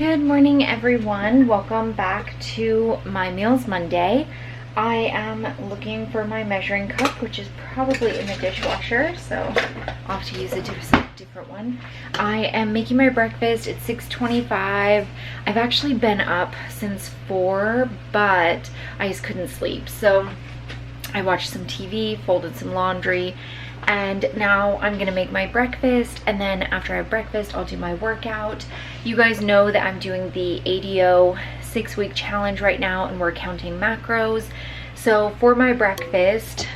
Good morning, everyone. Welcome back to my Meals Monday. I am looking for my measuring cup, which is probably in the dishwasher, so I'll have to use a different one. I am making my breakfast. It's 6:25. I've actually been up since 4, but I just couldn't sleep. So I watched some TV, folded some laundry, and now I'm gonna make my breakfast, and then after I have breakfast I'll do my workout. You guys know that I'm doing the ADO 6-week challenge right now, and we're counting macros. So for my breakfast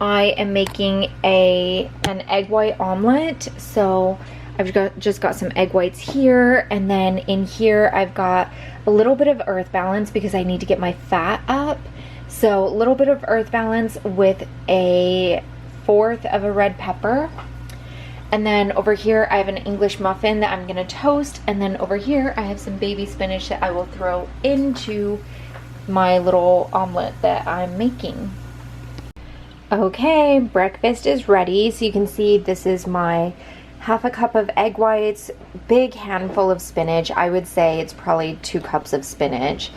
I am making an egg white omelet. So I've just got some egg whites here, and then in here I've got a little bit of Earth Balance because I need to get my fat up. So a little bit of Earth Balance with a 1/4 of a red pepper. And then over here I have an English muffin that I'm gonna toast. And then over here I have some baby spinach that I will throw into my little omelet that I'm making. Okay, breakfast is ready. So you can see this is my 1/2 cup of egg whites, big handful of spinach. I would say it's probably 2 cups of spinach.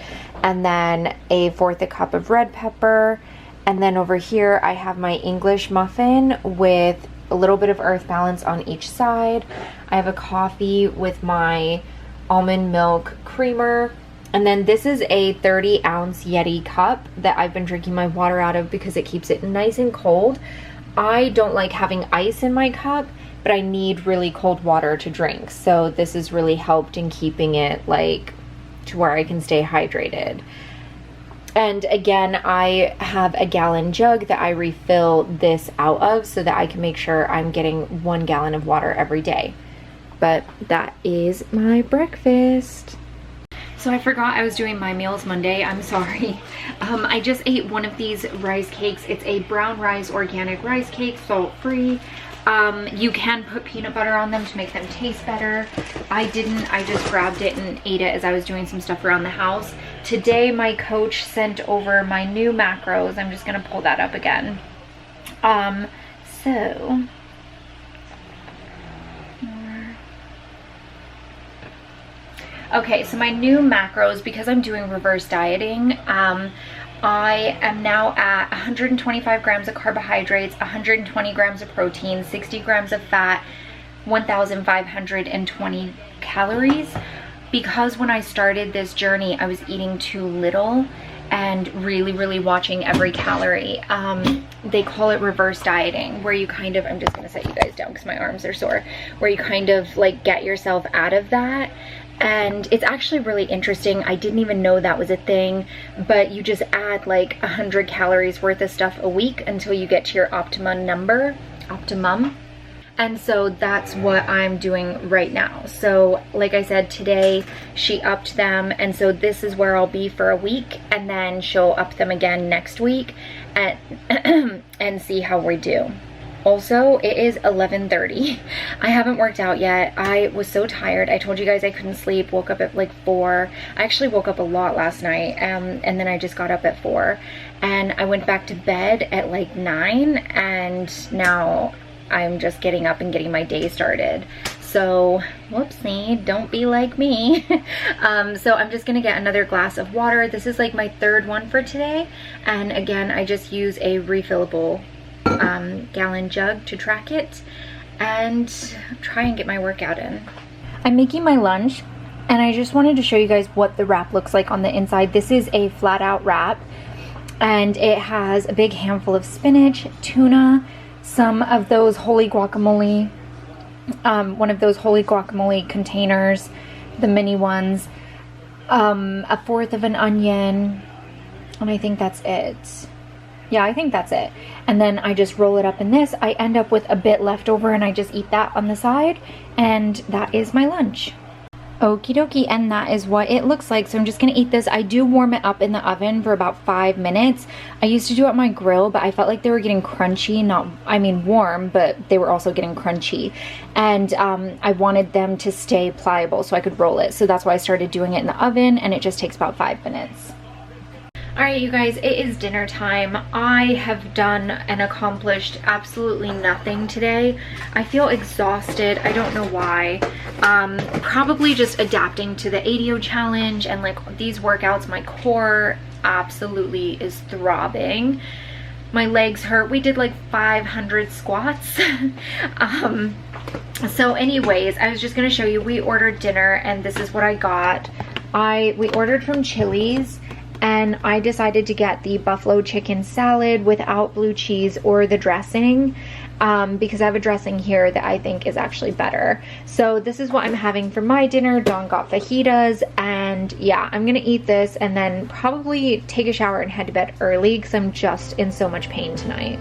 And then a 1/4 cup of red pepper. And then over here I have my English muffin with a little bit of Earth Balance on each side. I have a coffee with my almond milk creamer. And then this is a 30-ounce Yeti cup that I've been drinking my water out of because it keeps it nice and cold. I don't like having ice in my cup, but I need really cold water to drink. So this has really helped in keeping it like to where I can stay hydrated. And again, I have a gallon jug that I refill this out of so that I can make sure I'm getting 1 gallon of water every day. But that is my breakfast. So I forgot I was doing my Meals Monday. I'm sorry. I just ate one of these rice cakes. It's a brown rice organic rice cake, salt-free. You can put peanut butter on them to make them taste better. I didn't. I just grabbed it and ate it as I was doing some stuff around the house. Today my coach sent over my new macros. I'm just gonna pull that up again. Okay, so my new macros, because I'm doing reverse dieting, I am now at 125 grams of carbohydrates, 120 grams of protein, 60 grams of fat, 1,520 calories. Because when I started this journey, I was eating too little and really watching every calorie. They call it reverse dieting, where you kind of, I'm just gonna set you guys down because my arms are sore, where you kind of like get yourself out of that. And it's actually really interesting. I didn't even know that was a thing, but you just add like 100 calories worth of stuff a week until you get to your optimum number. And so that's what I'm doing right now. So like I said, today she upped them, and so this is where I'll be for a week, and then she'll up them again next week and see how we do. Also, it is 11:30. I haven't worked out yet. I was so tired. I told you guys I couldn't sleep. Woke up at like 4. I actually woke up a lot last night, and then I just got up at 4. And I went back to bed at like 9, and now I'm just getting up and getting my day started. So, whoopsie, don't be like me. So I'm just gonna get another glass of water. This is like my 3rd one for today. And again, I just use a refillable gallon jug to track it and try and get my workout in. I'm making my lunch, and I just wanted to show you guys what the wrap looks like on the inside. This is a flat out wrap, and it has a big handful of spinach, tuna, some of those holy guacamole, one of those holy guacamole containers, the mini ones, a 1/4 of an onion, and I think that's it. Yeah, I think that's it. And then I just roll it up in this. I end up with a bit left over, and I just eat that on the side, and that is my lunch. Okie dokie, and that is what it looks like. So I'm just gonna eat this. I do warm it up in the oven for about 5 minutes. I used to do it on my grill, but I felt like they were getting crunchy, warm, but they were also getting crunchy. And I wanted them to stay pliable so I could roll it. So that's why I started doing it in the oven, and it just takes about 5 minutes. All right, you guys, it is dinner time. I have done and accomplished absolutely nothing today. I feel exhausted. I don't know why. Probably just adapting to the ADO challenge and like these workouts. My core absolutely is throbbing. My legs hurt. We did like 500 squats. So anyways, I was just gonna show you, we ordered dinner and this is what I got. We ordered from Chili's and I decided to get the buffalo chicken salad without blue cheese or the dressing because I have a dressing here that I think is actually better. So this is what I'm having for my dinner. Dawn got fajitas, and yeah, I'm gonna eat this and then probably take a shower and head to bed early because I'm just in so much pain tonight.